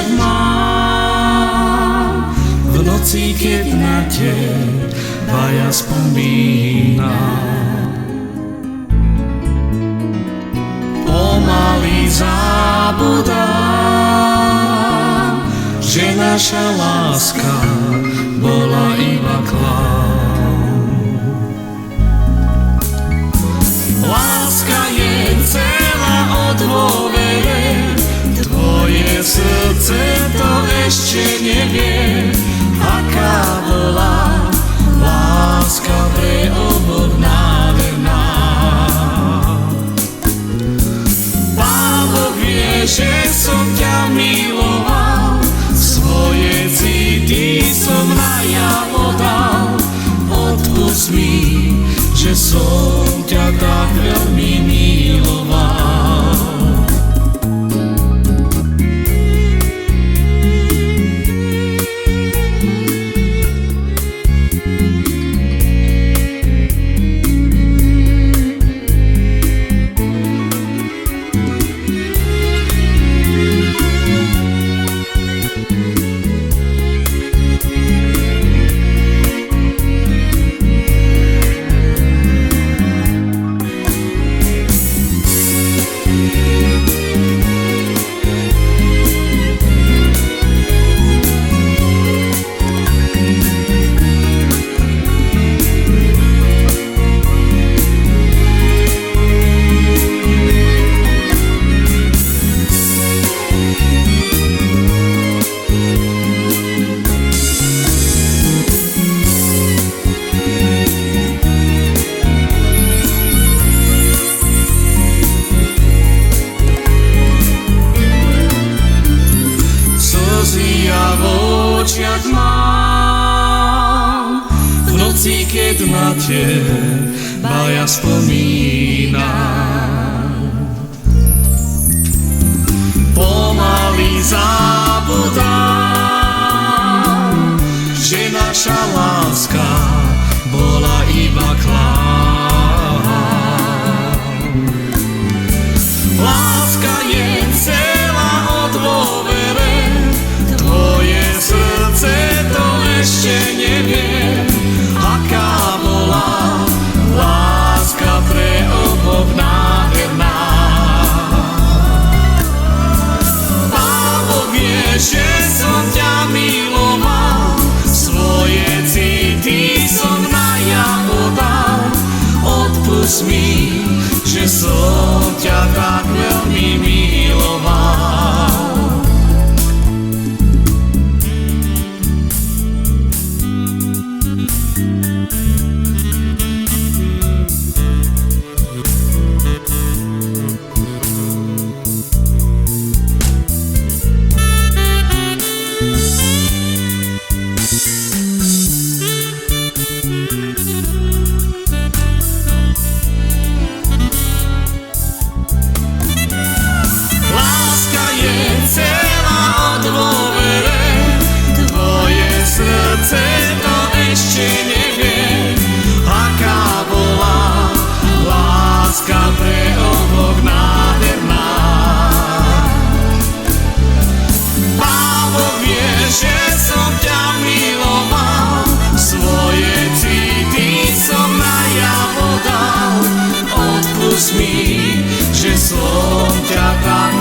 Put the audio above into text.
očiach mám, v noci, keď na teba ja spomínam. Pomaly zabudám, že naša láska bola iba klám. Láska je celá o dôvere, tvoje srdce to ešte nevie, aká bola láska pre oboch nádherná. Pán Boh vie, že som ťa miloval, svoje city som najavo dal. Odpusť mi, že som ťa tak veľmi miloval. Očiach mám, v noci, keď na teba ja spomínam. Pomaly zabudám, že naša láska bola iba klám. Láska je celá o dôvere, tvoje srdce to ešte nevie, aká bola láska pre oboch nádherná. Pán Boh vie, že som ťa miloval, svoje city som najavo dal. Odpusť mi, že som ťa tak veľmi miloval. Odpusť mi, že som ťa tak